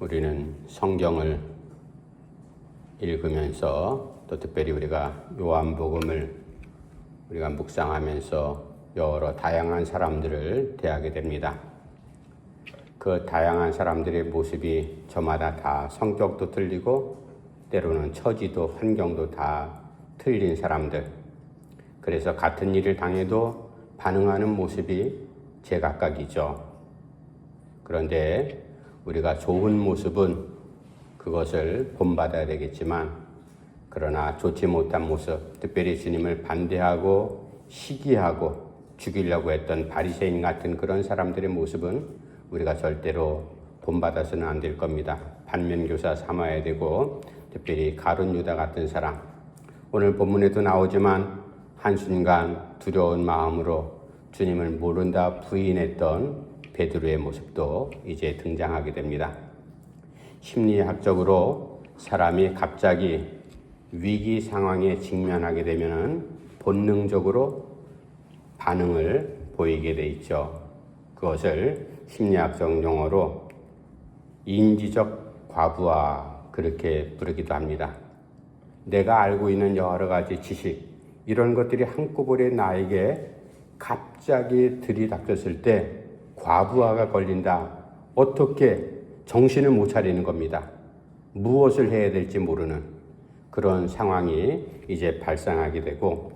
우리는 성경을 읽으면서 또 특별히 우리가 요한복음을 우리가 묵상하면서 여러 다양한 사람들을 대하게 됩니다. 그 다양한 사람들의 모습이 저마다 다 성격도 틀리고 때로는 처지도 환경도 다 틀린 사람들. 그래서 같은 일을 당해도 반응하는 모습이 제각각이죠. 그런데 우리가 좋은 모습은 그것을 본받아야 되겠지만, 그러나 좋지 못한 모습, 특별히 주님을 반대하고 시기하고 죽이려고 했던 바리새인 같은 그런 사람들의 모습은 우리가 절대로 본받아서는 안 될 겁니다. 반면교사 삼아야 되고, 특별히 가룟 유다 같은 사람, 오늘 본문에도 나오지만 한순간 두려운 마음으로 주님을 모른다 부인했던 베드로의 모습도 이제 등장하게 됩니다. 심리학적으로 사람이 갑자기 위기 상황에 직면하게 되면 본능적으로 반응을 보이게 돼 있죠. 그것을 심리학적 용어로 인지적 과부하 그렇게 부르기도 합니다. 내가 알고 있는 여러 가지 지식, 이런 것들이 한꺼번에 나에게 갑자기 들이닥쳤을 때 과부하가 걸린다. 어떻게 정신을 못 차리는 겁니다. 무엇을 해야 될지 모르는 그런 상황이 이제 발생하게 되고,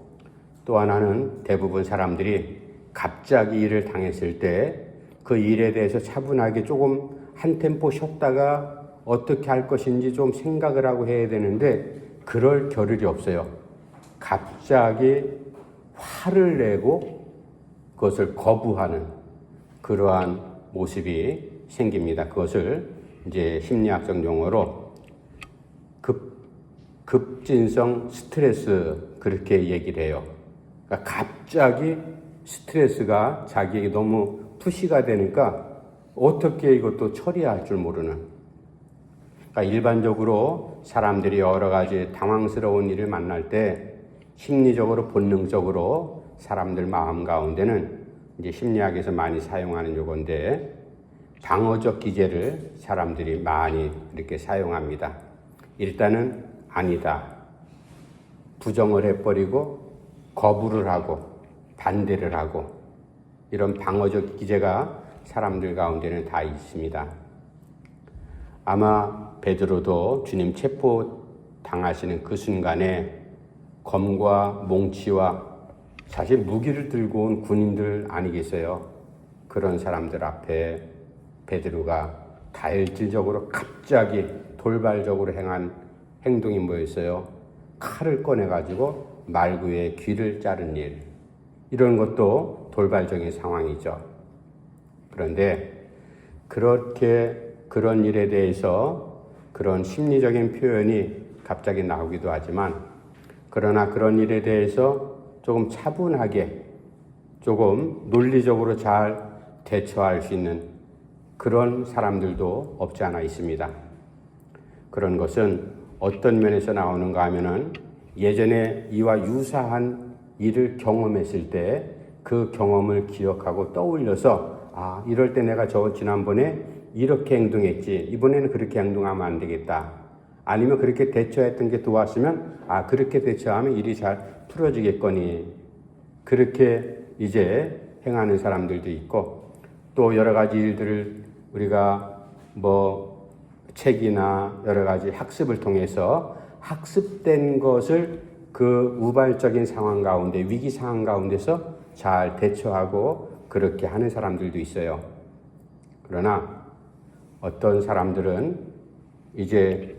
또 하나는 대부분 사람들이 갑자기 일을 당했을 때 그 일에 대해서 차분하게 조금 한 템포 쉬었다가 어떻게 할 것인지 좀 생각을 하고 해야 되는데 그럴 겨를이 없어요. 갑자기 화를 내고 그것을 거부하는 그러한 모습이 생깁니다. 그것을 이제 심리학적 용어로 급진성 스트레스 그렇게 얘기를 해요. 그러니까 갑자기 스트레스가 자기에게 너무 푸시가 되니까 어떻게 이것도 처리할 줄 모르는. 그러니까 일반적으로 사람들이 여러 가지 당황스러운 일을 만날 때 심리적으로 본능적으로 사람들 마음 가운데는 이제 심리학에서 많이 사용하는 요건데 방어적 기제를 사람들이 많이 이렇게 사용합니다. 일단은 아니다. 부정을 해버리고 거부를 하고 반대를 하고 이런 방어적 기제가 사람들 가운데는 다 있습니다. 아마 베드로도 주님 체포 당하시는 그 순간에 검과 몽치와 사실 무기를 들고 온 군인들 아니겠어요? 그런 사람들 앞에 베드로가 다혈질적으로 갑자기 돌발적으로 행한 행동이 뭐였어요? 칼을 꺼내가지고 말구의 귀를 자른 일. 이런 것도 돌발적인 상황이죠. 그런데 그렇게 그런 일에 대해서 그런 심리적인 표현이 갑자기 나오기도 하지만, 그러나 그런 일에 대해서 조금 차분하게 조금 논리적으로 잘 대처할 수 있는 그런 사람들도 없지 않아 있습니다. 그런 것은 어떤 면에서 나오는가 하면은 예전에 이와 유사한 일을 경험했을 때 그 경험을 기억하고 떠올려서 이럴 때 내가 지난번에 이렇게 행동했지, 이번에는 그렇게 행동하면 안 되겠다. 아니면 그렇게 대처했던 게 도왔으면 그렇게 대처하면 일이 잘 풀어지겠거니. 그렇게 이제 행하는 사람들도 있고, 또 여러 가지 일들을 우리가 책이나 여러 가지 학습을 통해서 학습된 것을 그 우발적인 상황 가운데, 위기 상황 가운데서 잘 대처하고 그렇게 하는 사람들도 있어요. 그러나 어떤 사람들은 이제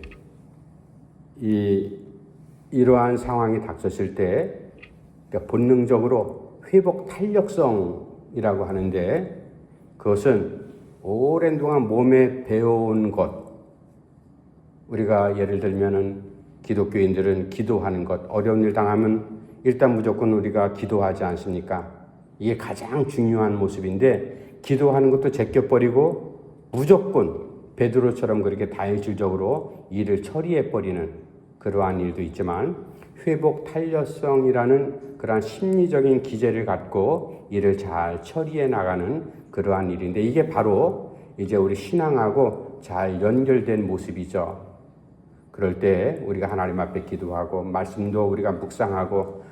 이러한 상황이 닥쳤을 때 그러니까 본능적으로 회복 탄력성이라고 하는데, 그것은 오랜 동안 몸에 배워온 것, 우리가 예를 들면은 기독교인들은 기도하는 것, 어려운 일 당하면 일단 무조건 우리가 기도하지 않습니까? 이게 가장 중요한 모습인데, 기도하는 것도 제껴버리고 무조건 베드로처럼 그렇게 다혈질적으로 일을 처리해버리는 그러한 일도 있지만, 회복 탄력성이라는 그러한 심리적인 기제를 갖고 일을 잘 처리해 나가는 그러한 일인데, 이게 바로 이제 우리 신앙하고 잘 연결된 모습이죠. 그럴 때 우리가 하나님 앞에 기도하고 말씀도 우리가 묵상하고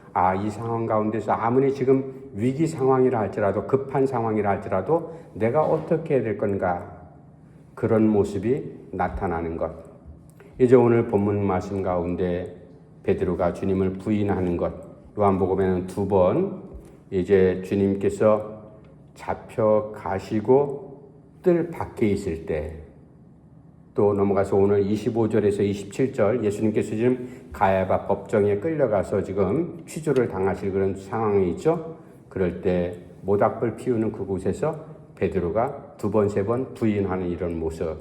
이 상황 가운데서 아무리 지금 위기 상황이라 할지라도 급한 상황이라 할지라도 내가 어떻게 해야 될 건가 그런 모습이 나타나는 것. 이제 오늘 본문 말씀 가운데 베드로가 주님을 부인하는 것. 요한복음에는 2번 이제 주님께서 잡혀가시고 뜰 밖에 있을 때 또 넘어가서 오늘 25절에서 27절 예수님께서 지금 가야바 법정에 끌려가서 지금 취조를 당하실 그런 상황이 있죠. 그럴 때 모닥불 피우는 그곳에서 베드로가 2번, 3번 부인하는 이런 모습.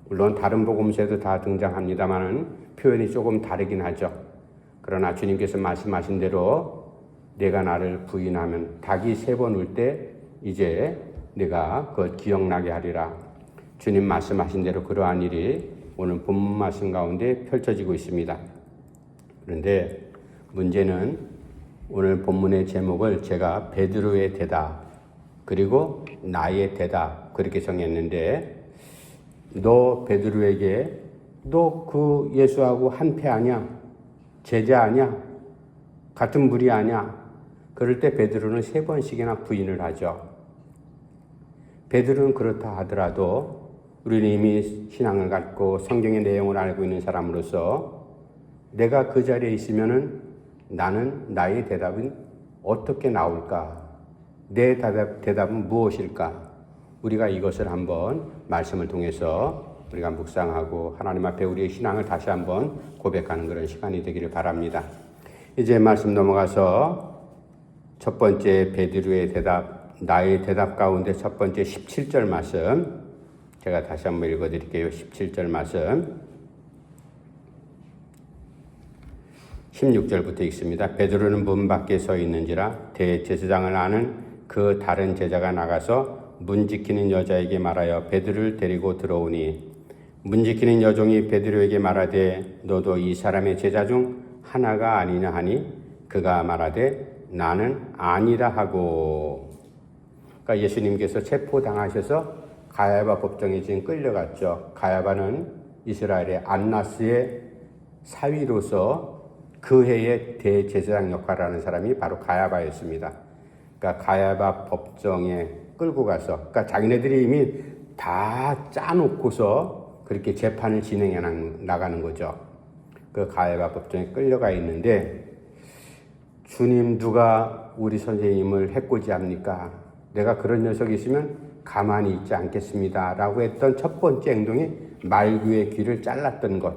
물론 다른 복음서에도 다 등장합니다만은 표현이 조금 다르긴 하죠. 그러나 주님께서 말씀하신 대로 내가 나를 부인하면 닭이 3번 울 때 이제 내가 그것 기억나게 하리라. 주님 말씀하신 대로 그러한 일이 오늘 본문 말씀 가운데 펼쳐지고 있습니다. 그런데 문제는 오늘 본문의 제목을 제가 베드로의 대답 그리고 나의 대답 그렇게 정했는데 너 베드로에게 너 그 예수하고 한패 아니야? 제자 아니야? 같은 무리 아니야? 그럴 때 베드로는 3번씩이나 부인을 하죠. 베드로는 그렇다 하더라도 우리는 이미 신앙을 갖고 성경의 내용을 알고 있는 사람으로서 내가 그 자리에 있으면은 나의 대답은 어떻게 나올까? 내 대답은 무엇일까? 우리가 이것을 한번 말씀을 통해서 우리가 묵상하고 하나님 앞에 우리의 신앙을 다시 한번 고백하는 그런 시간이 되기를 바랍니다. 이제 말씀 넘어가서 첫 번째 베드로의 대답, 나의 대답 가운데 첫 번째 17절 말씀 제가 다시 한번 읽어드릴게요. 17절 말씀 16절부터 읽습니다. 베드로는 문 밖에 서 있는지라 대제사장을 아는 그 다른 제자가 나가서 문 지키는 여자에게 말하여 베드로를 데리고 들어오니 문 지키는 여종이 베드로에게 말하되 너도 이 사람의 제자 중 하나가 아니냐 하니 그가 말하되 나는 아니라 하고. 그러니까 예수님께서 체포당하셔서 가야바 법정에 지금 끌려갔죠. 가야바는 이스라엘의 안나스의 사위로서 그 해의 대제사장 역할을 하는 사람이 바로 가야바였습니다. 그러니까 가야바 법정에 끌고 가서 그러니까 자기네들이 이미 다 짜놓고서 그렇게 재판을 진행해 나가는 거죠. 그 가야바 법정에 끌려가 있는데 주님 누가 우리 선생님을 해코지합니까? 내가 그런 녀석이 있으면 가만히 있지 않겠습니다. 라고 했던 첫 번째 행동이 말구의 귀를 잘랐던 것.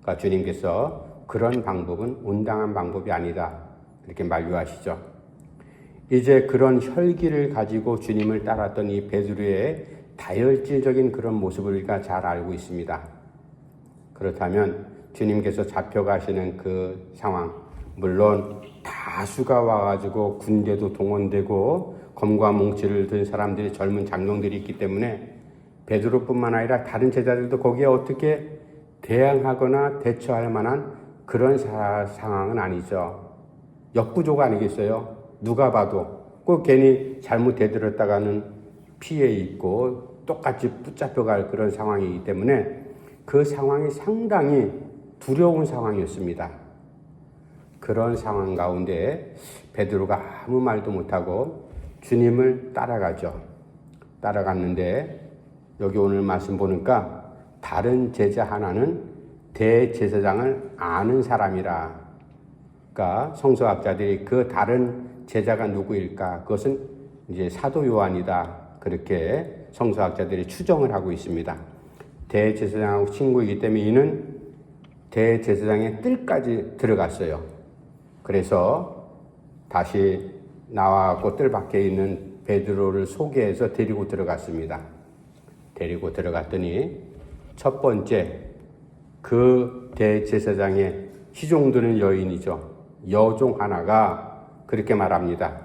그러니까 주님께서 그런 방법은 온당한 방법이 아니다. 이렇게 만류하시죠. 이제 그런 혈기를 가지고 주님을 따랐던 이 베드로의 다혈질적인 그런 모습을 우리가 잘 알고 있습니다. 그렇다면 주님께서 잡혀가시는 그 상황, 물론 다수가 와가지고 군대도 동원되고 검과 몽치를 든 사람들이 젊은 장병들이 있기 때문에 베드로뿐만 아니라 다른 제자들도 거기에 어떻게 대항하거나 대처할 만한 그런 상황은 아니죠. 역부족 아니겠어요? 누가 봐도 꼭 괜히 잘못 대들었다가는 피해 있고 똑같이 붙잡혀갈 그런 상황이기 때문에 그 상황이 상당히 두려운 상황이었습니다. 그런 상황 가운데 베드로가 아무 말도 못하고 주님을 따라가죠. 따라갔는데 여기 오늘 말씀 보니까 다른 제자 하나는 대제사장을 아는 사람이라. 그러니까 성서학자들이 그 다른 제자가 누구일까? 그것은 이제 사도 요한이다. 그렇게 성서학자들이 추정을 하고 있습니다. 대제사장하고 친구이기 때문에 이는 대제사장의 뜰까지 들어갔어요. 그래서 다시 나와갖고 뜰 밖에 있는 베드로를 소개해서 데리고 들어갔습니다. 데리고 들어갔더니 첫 번째 그 대제사장의 시종드는 여인이죠. 여종 하나가 그렇게 말합니다.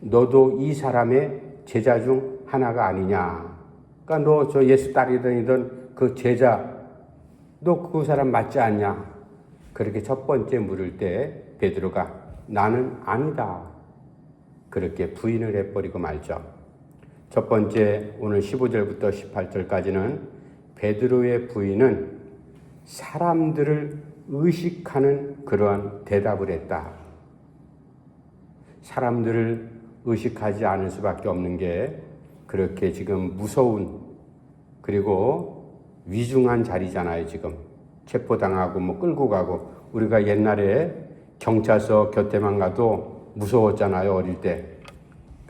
너도 이 사람의 제자 중 하나가 아니냐. 그러니까 너 저 예수 따르던 그 제자, 너 그 사람 맞지 않냐. 그렇게 첫 번째 물을 때 베드로가 나는 아니다. 그렇게 부인을 해버리고 말죠. 첫 번째 오늘 15절부터 18절까지는 베드로의 부인은 사람들을 의식하는 그러한 대답을 했다. 사람들을 의식하지 않을 수밖에 없는 게 그렇게 지금 무서운 그리고 위중한 자리잖아요. 지금 체포당하고 뭐 끌고 가고, 우리가 옛날에 경찰서 곁에만 가도 무서웠잖아요. 어릴 때.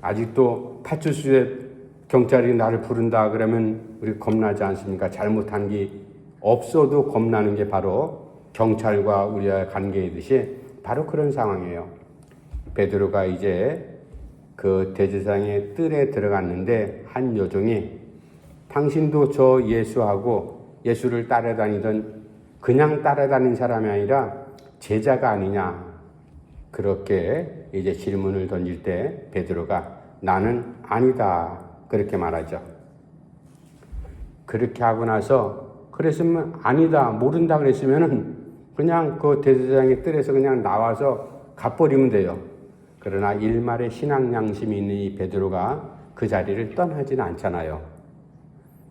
아직도 파출소에 경찰이 나를 부른다 그러면 우리 겁나지 않습니까? 잘못한 게 없어도 겁나는 게 바로 경찰과 우리와의 관계이듯이 바로 그런 상황이에요. 베드로가 이제 그 대제사장의 뜰에 들어갔는데 한 여종이 당신도 저 예수하고 예수를 따라다니던 그냥 따라다닌 사람이 아니라 제자가 아니냐, 그렇게 이제 질문을 던질 때 베드로가 나는 아니다 그렇게 말하죠. 그렇게 하고 나서 그랬으면 아니다 모른다 그랬으면은 그냥 그 대제사장의 뜰에서 그냥 나와서 가버리면 돼요. 그러나 일말의 신앙 양심이 있는 이 베드로가 그 자리를 떠나지는 않잖아요.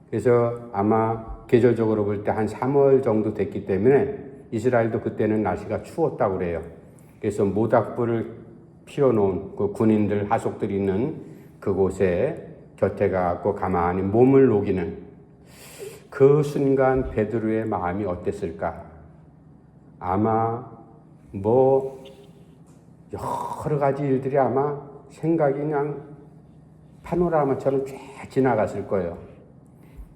그래서 아마 계절적으로 볼 때 한 3월 정도 됐기 때문에 이스라엘도 그때는 날씨가 추웠다고 그래요. 그래서 모닥불을 피워놓은 그 군인들 하속들이 있는 그곳에 곁에 가고 가만히 몸을 녹이는 그 순간 베드로의 마음이 어땠을까? 아마 뭐 여러 가지 일들이 아마 생각이 그냥 파노라마처럼 쫙 지나갔을 거예요.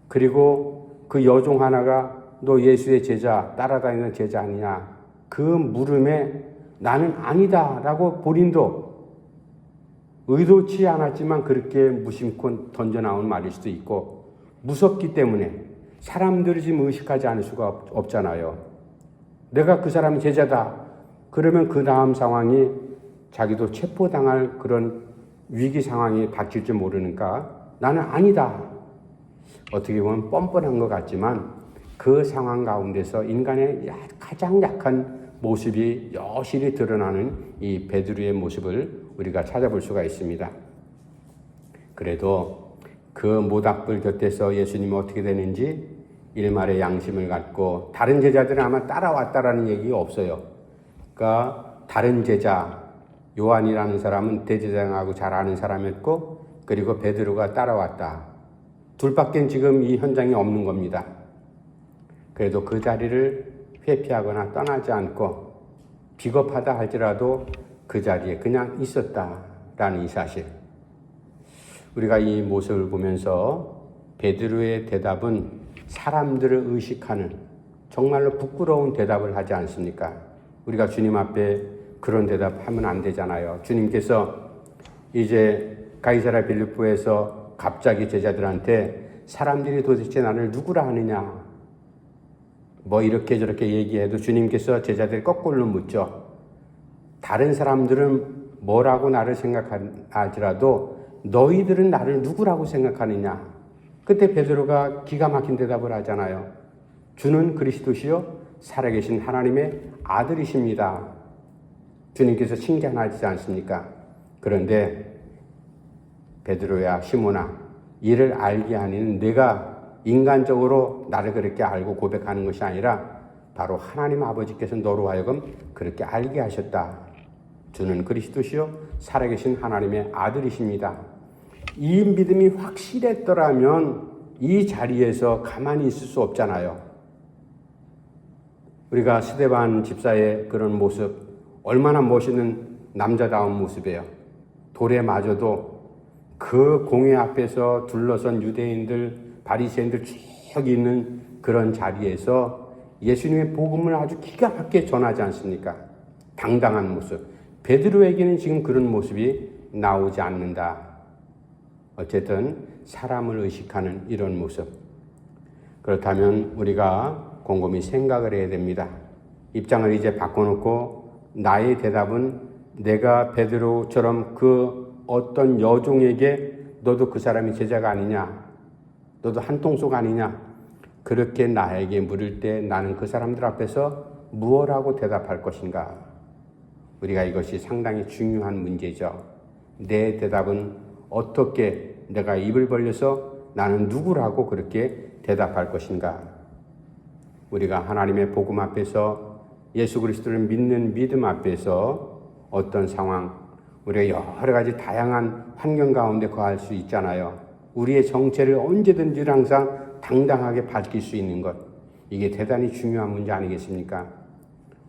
그리고 그 여종 하나가 너 예수의 제자, 따라다니는 제자 아니냐? 그 물음에 나는 아니다 라고 본인도 의도치 않았지만 그렇게 무심코 던져나온 말일 수도 있고, 무섭기 때문에 사람들이 지금 의식하지 않을 수가 없잖아요. 내가 그 사람의 제자다. 그러면 그 다음 상황이 자기도 체포당할 그런 위기 상황이 닥칠지 모르니까 나는 아니다. 어떻게 보면 뻔뻔한 것 같지만 그 상황 가운데서 인간의 가장 약한 모습이 여실히 드러나는 이 베드로의 모습을 우리가 찾아볼 수가 있습니다. 그래도 그 모닥불 곁에서 예수님이 어떻게 되는지 일말의 양심을 갖고, 다른 제자들은 아마 따라왔다라는 얘기가 없어요. 그러니까 다른 제자 요한이라는 사람은 대제사장하고 잘 아는 사람이었고, 그리고 베드로가 따라왔다. 둘밖엔 지금 이 현장에 없는 겁니다. 그래도 그 자리를 회피하거나 떠나지 않고 비겁하다 할지라도 그 자리에 그냥 있었다라는 이 사실. 우리가 이 모습을 보면서 베드로의 대답은 사람들을 의식하는 정말로 부끄러운 대답을 하지 않습니까? 우리가 주님 앞에 그런 대답하면 안 되잖아요. 주님께서 이제 가이사랴 빌립보에서 갑자기 제자들한테 사람들이 도대체 나를 누구라 하느냐, 뭐 이렇게 저렇게 얘기해도 주님께서 제자들 거꾸로 묻죠. 다른 사람들은 뭐라고 나를 생각할지라도 너희들은 나를 누구라고 생각하느냐. 그때 베드로가 기가 막힌 대답을 하잖아요. 주는 그리스도시요 살아계신 하나님의 아들이십니다. 주님께서 칭찬하지 않습니까? 그런데 베드로야, 시몬아, 이를 알게 하는 내가 인간적으로 나를 그렇게 알고 고백하는 것이 아니라 바로 하나님 아버지께서 너로 하여금 그렇게 알게 하셨다. 주는 그리스도시요 살아계신 하나님의 아들이십니다. 이 믿음이 확실했더라면 이 자리에서 가만히 있을 수 없잖아요. 우리가 스데반 집사의 그런 모습, 얼마나 멋있는 남자다운 모습이에요. 돌에 맞아도 그 공회 앞에서 둘러선 유대인들, 바리새인들 쭉 있는 그런 자리에서 예수님의 복음을 아주 기가 막히게 전하지 않습니까? 당당한 모습. 베드로에게는 지금 그런 모습이 나오지 않는다. 어쨌든 사람을 의식하는 이런 모습. 그렇다면 우리가 곰곰이 생각을 해야 됩니다. 입장을 이제 바꿔놓고 나의 대답은 내가 베드로처럼 그 어떤 여종에게 너도 그 사람이 제자가 아니냐, 너도 한통속 아니냐, 그렇게 나에게 물을 때 나는 그 사람들 앞에서 무엇라고 대답할 것인가? 우리가 이것이 상당히 중요한 문제죠. 내 대답은 어떻게 내가 입을 벌려서 나는 누구라고 그렇게 대답할 것인가? 우리가 하나님의 복음 앞에서 예수 그리스도를 믿는 믿음 앞에서 어떤 상황, 우리가 여러 가지 다양한 환경 가운데 거할 수 있잖아요. 우리의 정체를 언제든지 항상 당당하게 밝힐 수 있는 것, 이게 대단히 중요한 문제 아니겠습니까?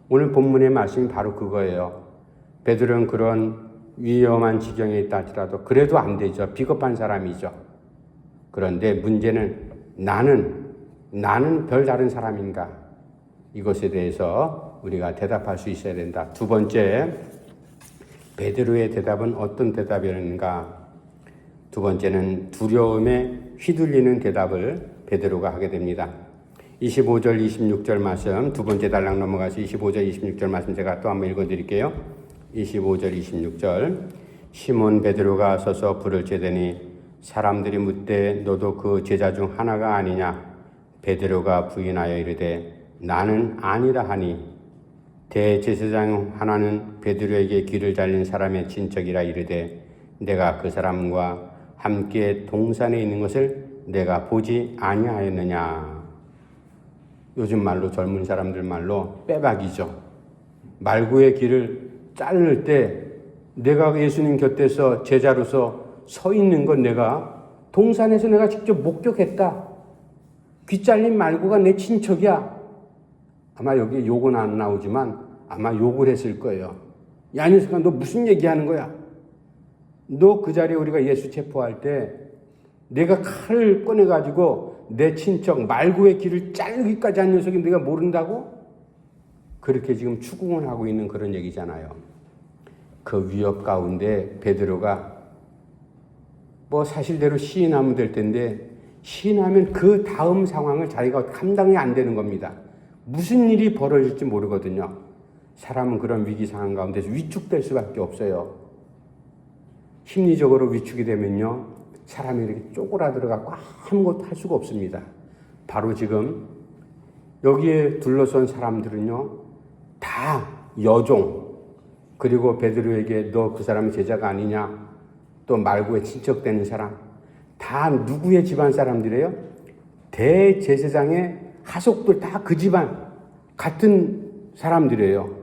오늘 본문의 말씀이 바로 그거예요. 베드로는 그런 위험한 지경에 있다 할지라도 그래도 안 되죠. 비겁한 사람이죠. 그런데 문제는 나는 별다른 사람인가? 이것에 대해서 우리가 대답할 수 있어야 된다. 두 번째, 베드로의 대답은 어떤 대답이었는가? 두 번째는 두려움에 휘둘리는 대답을 베드로가 하게 됩니다. 25절, 26절 말씀, 두 번째 단락 넘어가서 25절, 26절 말씀 제가 또 한번 읽어드릴게요. 25절, 26절. 시몬 베드로가 서서 불을 쬐더니 사람들이 묻되 너도 그 제자 중 하나가 아니냐? 베드로가 부인하여 이르되 나는 아니라 하니 대제사장 하나는 베드로에게 귀를 잘린 사람의 친척이라 이르되 내가 그 사람과 함께 동산에 있는 것을 내가 보지 아니하였느냐. 요즘 말로 젊은 사람들 말로 빼박이죠. 말구의 길을 자를 때 내가 예수님 곁에서 제자로서 서 있는 건 내가 동산에서 내가 직접 목격했다. 귀 잘린 말구가 내 친척이야. 아마 여기 욕은 안 나오지만 아마 욕을 했을 거예요. 야, 이 녀석아, 너 무슨 얘기하는 거야? 너 그 자리에 우리가 예수 체포할 때 내가 칼을 꺼내가지고 내 친척 말구의 귀를 자르기까지 한 녀석이 내가 모른다고? 그렇게 지금 추궁을 하고 있는 그런 얘기잖아요. 그 위협 가운데 베드로가 사실대로 시인하면 될 텐데 시인하면 그 다음 상황을 자기가 감당이 안 되는 겁니다. 무슨 일이 벌어질지 모르거든요. 사람은 그런 위기 상황 가운데서 위축될 수밖에 없어요. 심리적으로 위축이 되면요, 사람이 이렇게 쪼그라들어가고 아무것도 할 수가 없습니다. 바로 지금 여기에 둘러선 사람들은요, 다 여종, 그리고 베드로에게 너 그 사람이 제자가 아니냐, 또 말구에 친척되는 사람, 다 누구의 집안 사람들이에요? 대제사장의 하속들 다 그 집안 같은 사람들이에요.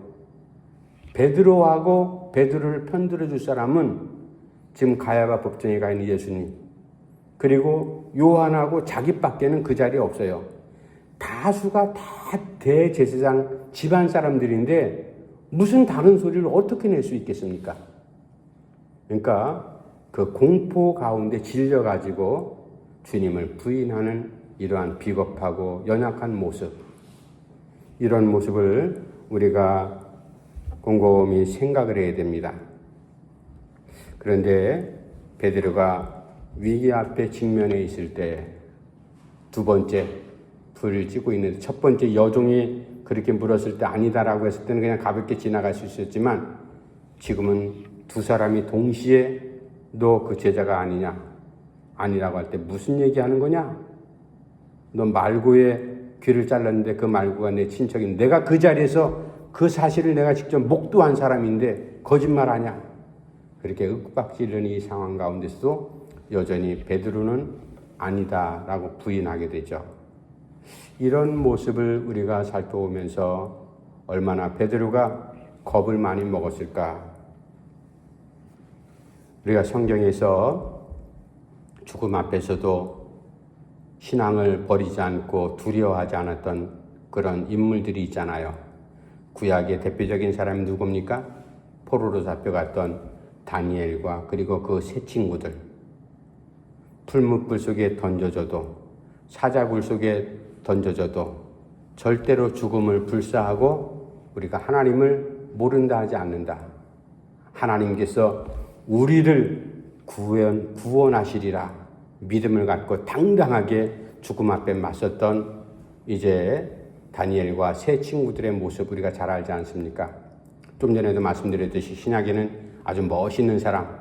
베드로하고 베드로를 편들어 줄 사람은 지금 가야바 법정에 가 있는 예수님, 그리고 요한하고 자기밖에는 그 자리에 없어요. 다수가 다 대제사장 집안 사람들인데 무슨 다른 소리를 어떻게 낼 수 있겠습니까? 그러니까 그 공포 가운데 질려가지고 주님을 부인하는 이러한 비겁하고 연약한 모습, 이런 모습을 우리가 곰곰이 생각을 해야 됩니다. 그런데 베드로가 위기 앞에 직면해 있을 때 두 번째 불을 찌고 있는데, 첫 번째 여종이 그렇게 물었을 때 아니다라고 했을 때는 그냥 가볍게 지나갈 수 있었지만 지금은 두 사람이 동시에 너 그 제자가 아니냐, 아니라고 할 때 무슨 얘기하는 거냐? 너 말구의 귀를 잘랐는데 그 말구가 내 친척인데 내가 그 자리에서 그 사실을 내가 직접 목도한 사람인데 거짓말하냐? 그렇게 윽박지르는 이 상황 가운데서도 여전히 베드로는 아니다라고 부인하게 되죠. 이런 모습을 우리가 살펴보면서 얼마나 베드로가 겁을 많이 먹었을까? 우리가 성경에서 죽음 앞에서도 신앙을 버리지 않고 두려워하지 않았던 그런 인물들이 있잖아요. 구약의 대표적인 사람이 누굽니까? 포로로 잡혀갔던 다니엘과 그리고 그 세 친구들. 풀무불 속에 던져져도, 사자굴 속에 던져져도 절대로 죽음을 불사하고 우리가 하나님을 모른다 하지 않는다. 하나님께서 우리를 구원하시리라 믿음을 갖고 당당하게 죽음 앞에 맞섰던 이제 다니엘과 세 친구들의 모습 우리가 잘 알지 않습니까? 좀 전에도 말씀드렸듯이 신약에는 아주 멋있는 사람,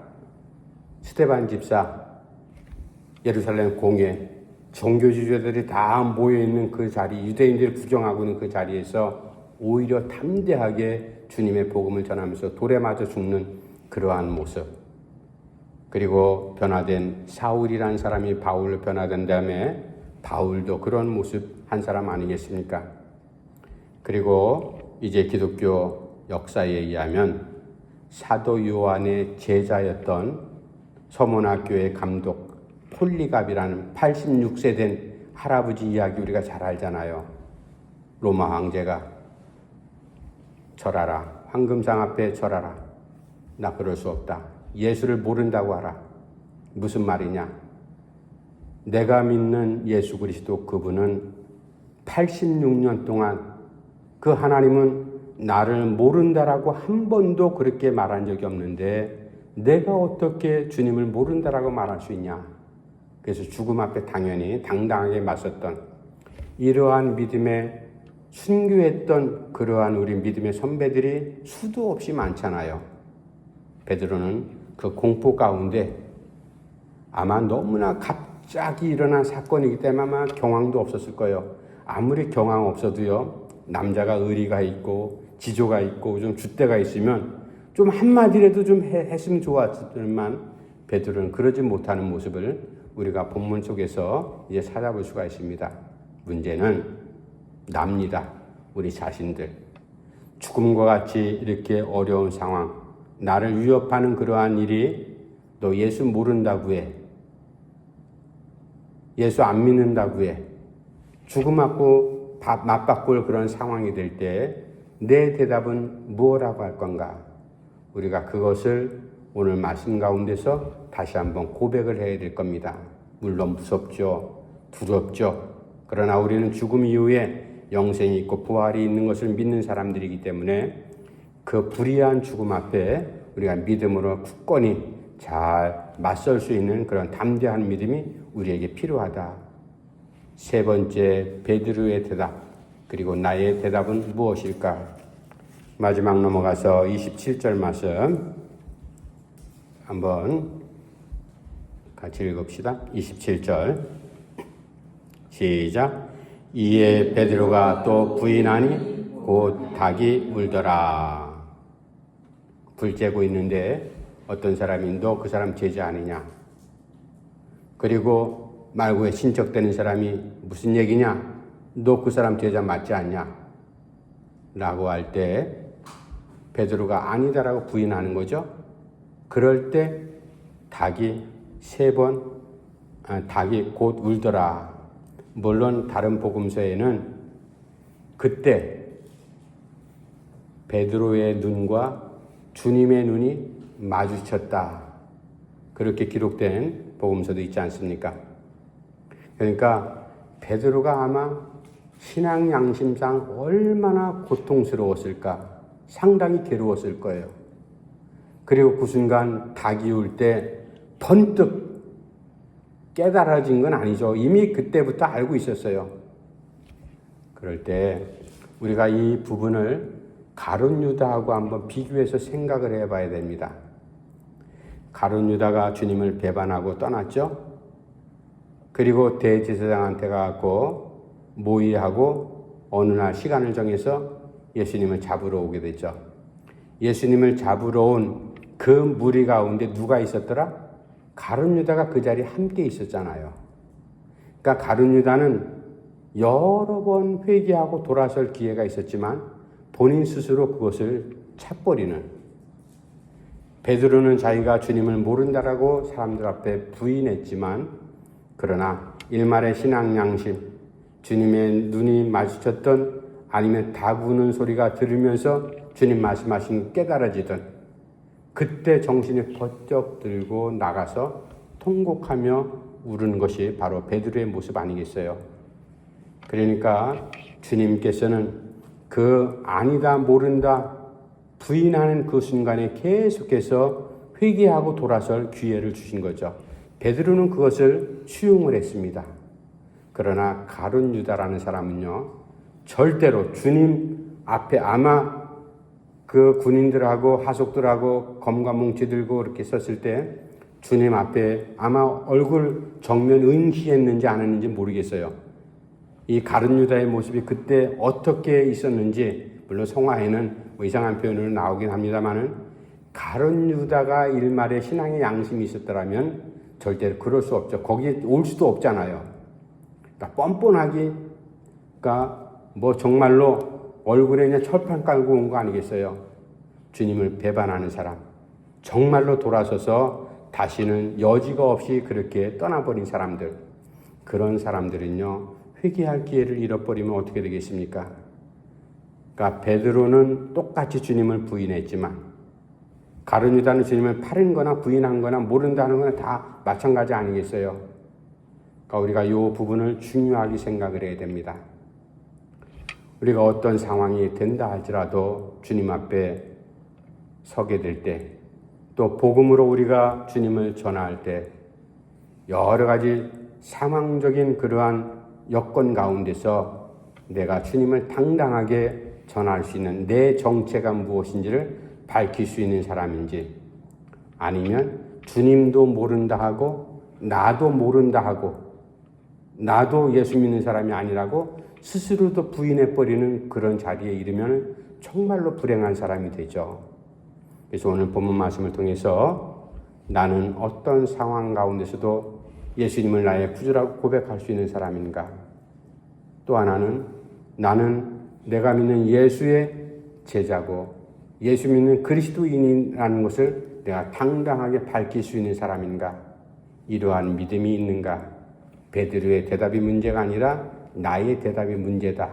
스데반 집사, 예루살렘 공회, 종교 지도자들이 다 모여있는 그 자리, 유대인들을 부정하고 있는 그 자리에서 오히려 담대하게 주님의 복음을 전하면서 돌에 맞아 죽는 그러한 모습. 그리고 변화된 사울이라는 사람이 바울로 변화된 다음에 바울도 그런 모습 한 사람 아니겠습니까? 그리고 이제 기독교 역사에 의하면 사도 요한의 제자였던 서문학교의 감독 폴리갑이라는 86세 된 할아버지 이야기 우리가 잘 알잖아요. 로마 황제가 절하라. 황금상 앞에 절하라. 나 그럴 수 없다. 예수를 모른다고 하라. 무슨 말이냐? 내가 믿는 예수 그리스도 그분은 86년 동안 그 하나님은 나를 모른다라고 한 번도 그렇게 말한 적이 없는데 내가 어떻게 주님을 모른다라고 말할 수 있냐? 그래서 죽음 앞에 당연히 당당하게 맞섰던 이러한 믿음에 순교했던 그러한 우리 믿음의 선배들이 수도 없이 많잖아요. 베드로는 그 공포 가운데 아마 너무나 갑자기 일어난 사건이기 때문에 아마 경황도 없었을 거예요. 아무리 경황 없어도요, 남자가 의리가 있고 지조가 있고 좀 줏대가 있으면 좀 한마디라도 좀 했으면 좋았지만 베드로는 그러지 못하는 모습을 우리가 본문 속에서 이제 찾아볼 수가 있습니다. 문제는 납니다. 우리 자신들. 죽음과 같이 이렇게 어려운 상황, 나를 위협하는 그러한 일이 너 예수 모른다고 해. 예수 안 믿는다고 해. 죽음 맞고 맞바꿀 그런 상황이 될 때 내 대답은 무엇이라고 할 건가? 우리가 그것을 오늘 말씀 가운데서 다시 한번 고백을 해야 될 겁니다. 물론 무섭죠. 두렵죠. 그러나 우리는 죽음 이후에 영생이 있고 부활이 있는 것을 믿는 사람들이기 때문에 그 불의한 죽음 앞에 우리가 믿음으로 굳건히 잘 맞설 수 있는 그런 담대한 믿음이 우리에게 필요하다. 세 번째, 베드로의 대답, 그리고 나의 대답은 무엇일까? 마지막 넘어가서 27절 말씀 한번 같이 읽읍시다. 27절 시작. 이에 베드로가 또 부인하니 곧 닭이 울더라. 불 쬐고 있는데 어떤 사람이 너 그 사람 제자 아니냐? 그리고 말고에 신척되는 사람이 무슨 얘기냐? 너 그 사람 제자 맞지 않냐? 라고 할 때 베드로가 아니다라고 부인하는 거죠. 그럴 때 닭이 닭이 곧 울더라. 물론 다른 복음서에는 그때 베드로의 눈과 주님의 눈이 마주쳤다. 그렇게 기록된 복음서도 있지 않습니까? 그러니까 베드로가 아마 신앙 양심상 얼마나 고통스러웠을까, 상당히 괴로웠을 거예요. 그리고 그 순간 닭이 울 때 번뜩 깨달아진 건 아니죠. 이미 그때부터 알고 있었어요. 그럴 때 우리가 이 부분을 가룟 유다하고 한번 비교해서 생각을 해봐야 됩니다. 가룟 유다가 주님을 배반하고 떠났죠. 그리고 대제사장한테 가고 모의하고 어느 날 시간을 정해서 예수님을 잡으러 오게 됐죠. 예수님을 잡으러 온 그 무리 가운데 누가 있었더라? 가룟 유다가 그 자리에 함께 있었잖아요. 그러니까 가룟 유다는 여러 번 회개하고 돌아설 기회가 있었지만 본인 스스로 그것을 착버리는, 베드로는 자기가 주님을 모른다라고 사람들 앞에 부인했지만 그러나 일말의 신앙 양심, 주님의 눈이 마주쳤던 아니면 닭 우는 소리가 들으면서 주님 말씀하신 깨달아지던 그때 정신이 번쩍 들고 나가서 통곡하며 울은 것이 바로 베드로의 모습 아니겠어요? 그러니까 주님께서는 그 아니다 모른다 부인하는 그 순간에 계속해서 회개하고 돌아설 기회를 주신 거죠. 베드로는 그것을 수용을 했습니다. 그러나 가룟 유다라는 사람은요, 절대로 주님 앞에 아마 그 군인들하고 하속들하고 검과 뭉치 들고 이렇게 섰을 때 주님 앞에 아마 얼굴 정면 응시했는지 안 했는지 모르겠어요. 이 가룟 유다의 모습이 그때 어떻게 있었는지, 물론 성화에는 뭐 이상한 표현으로 나오긴 합니다만은 가룟 유다가 일말의 신앙의 양심이 있었더라면 절대로 그럴 수 없죠. 거기에 올 수도 없잖아요. 그러니까 뻔뻔하게, 그러니까 뭐 정말로 얼굴에 그냥 철판 깔고 온 거 아니겠어요? 주님을 배반하는 사람, 정말로 돌아서서 다시는 여지가 없이 그렇게 떠나버린 사람들, 그런 사람들은요, 회개할 기회를 잃어버리면 어떻게 되겠습니까? 그러니까 베드로는 똑같이 주님을 부인했지만 가룟 유다는 주님을 팔은 거나 부인한 거나 모른다는 거나 다 마찬가지 아니겠어요? 그러니까 우리가 이 부분을 중요하게 생각을 해야 됩니다. 우리가 어떤 상황이 된다 할지라도 주님 앞에 서게 될 때, 또 복음으로 우리가 주님을 전할 때 여러 가지 상황적인 그러한 여건 가운데서 내가 주님을 당당하게 전할 수 있는 내 정체가 무엇인지를 밝힐 수 있는 사람인지, 아니면 주님도 모른다 하고 나도 모른다 하고 나도 예수 믿는 사람이 아니라고 스스로도 부인해버리는 그런 자리에 이르면 정말로 불행한 사람이 되죠. 그래서 오늘 본문 말씀을 통해서 나는 어떤 상황 가운데서도 예수님을 나의 구주라고 고백할 수 있는 사람인가, 또 하나는 나는 내가 믿는 예수의 제자고 예수 믿는 그리스도인이라는 것을 내가 당당하게 밝힐 수 있는 사람인가, 이러한 믿음이 있는가. 베드로의 대답이 문제가 아니라 나의 대답이 문제다.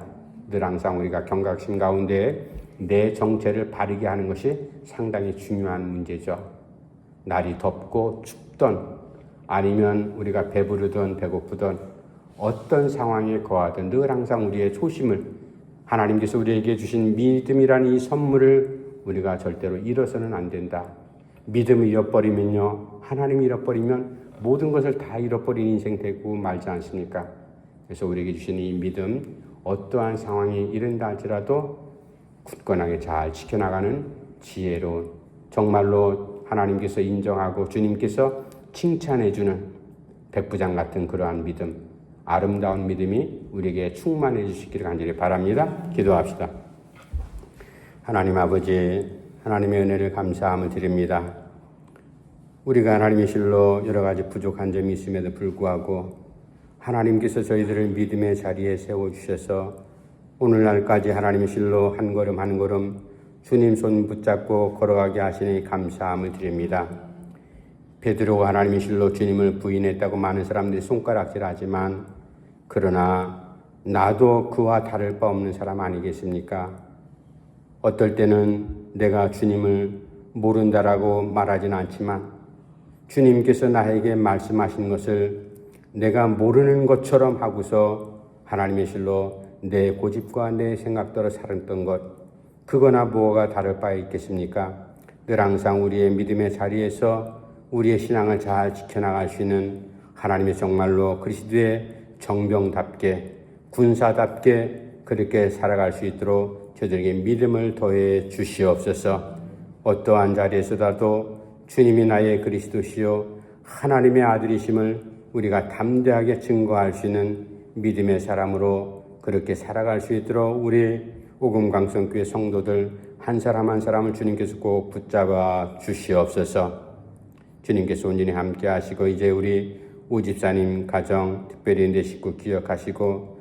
늘 항상 우리가 경각심 가운데 내 정체를 바르게 하는 것이 상당히 중요한 문제죠. 날이 덥고 춥던, 아니면 우리가 배부르든 배고프든 어떤 상황에 거하든 늘 항상 우리의 초심을, 하나님께서 우리에게 주신 믿음이라는 이 선물을 우리가 절대로 잃어서는 안 된다. 믿음을 잃어버리면요, 하나님 잃어버리면 모든 것을 다 잃어버린 인생 되고 말지 않습니까? 그래서 우리에게 주신 이 믿음, 어떠한 상황이 이른다 할지라도 굳건하게 잘 지켜나가는 지혜로운, 정말로 하나님께서 인정하고 주님께서 칭찬해주는 백부장 같은 그러한 믿음, 아름다운 믿음이 우리에게 충만해 주시기를 간절히 바랍니다. 기도합시다. 하나님 아버지, 하나님의 은혜를 감사함을 드립니다. 우리가 하나님의 실로 여러 가지 부족한 점이 있음에도 불구하고 하나님께서 저희들을 믿음의 자리에 세워주셔서 오늘날까지 하나님의 실로 한 걸음 한 걸음 주님 손 붙잡고 걸어가게 하시니 감사함을 드립니다. 베드로가 하나님의 실로 주님을 부인했다고 많은 사람들이 손가락질하지만, 그러나 나도 그와 다를 바 없는 사람 아니겠습니까? 어떨 때는 내가 주님을 모른다라고 말하지는 않지만 주님께서 나에게 말씀하신 것을 내가 모르는 것처럼 하고서 하나님의 실로 내 고집과 내 생각대로 살았던 것, 그거나 뭐가 다를 바 있겠습니까? 늘 항상 우리의 믿음의 자리에서 우리의 신앙을 잘 지켜나갈 수 있는 하나님의 정말로 그리스도의 정병답게, 군사답게 그렇게 살아갈 수 있도록 저들에게 믿음을 더해 주시옵소서. 어떠한 자리에서라도 주님이 나의 그리스도시요 하나님의 아들이심을 우리가 담대하게 증거할 수 있는 믿음의 사람으로 그렇게 살아갈 수 있도록 우리 오금강성교회 성도들 한 사람 한 사람을 주님께서 꼭 붙잡아 주시옵소서. 주님께서 온전히 함께 하시고 이제 우리 오 집사님 가정, 특별히 내 식구 기억하시고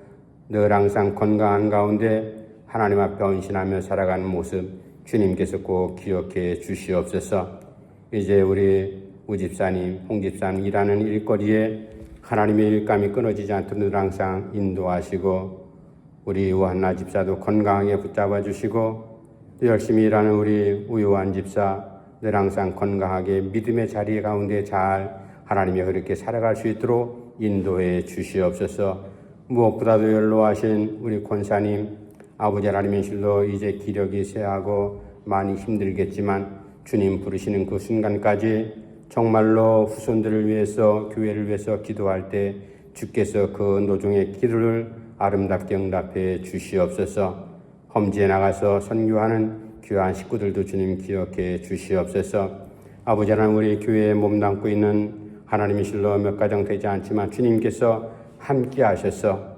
늘 항상 건강한 가운데 하나님 앞에 헌신하며 살아가는 모습 주님께서 꼭 기억해 주시옵소서. 이제 우리 오 집사님, 홍 집사님 일하는 일거리에 하나님의 일감이 끊어지지 않도록 늘 항상 인도하시고, 우리 우한나 집사도 건강하게 붙잡아 주시고, 또 열심히 일하는 우리 우요한 집사 늘 항상 건강하게 믿음의 자리 가운데 잘 하나님이 그렇게 살아갈 수 있도록 인도해 주시옵소서. 무엇보다도 연로하신 우리 권사님, 아버지 하나님의 실로 이제 기력이 쇠하고 많이 힘들겠지만 주님 부르시는 그 순간까지 정말로 후손들을 위해서, 교회를 위해서 기도할 때 주께서 그 노종의 기도를 아름답게 응답해 주시옵소서. 험지에 나가서 선교하는 귀한 식구들도 주님 기억해 주시옵소서. 아버지 하나님, 우리 교회에 몸담고 있는 하나님의 실로 몇 가정 되지 않지만 주님께서 함께 하셔서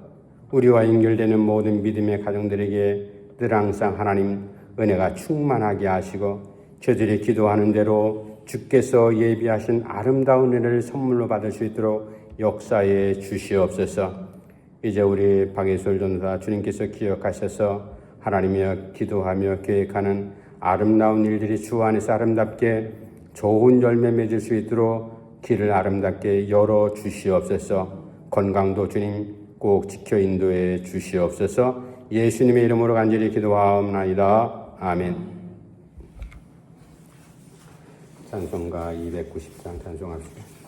우리와 연결되는 모든 믿음의 가정들에게 늘 항상 하나님 은혜가 충만하게 하시고, 저들이 기도하는 대로 주께서 예비하신 아름다운 은혜를 선물로 받을 수 있도록 역사해 주시옵소서. 이제 우리 박예솔 전사 주님께서 기억하셔서 하나님이여 기도하며 계획하는 아름다운 일들이 주 안에서 아름답게 좋은 열매 맺을 수 있도록 길을 아름답게 열어 주시옵소서. 건강도 주님 꼭 지켜 인도해 주시옵소서. 예수님의 이름으로 간절히 기도하옵나이다. 아멘. 찬송가 290장 찬송합시다.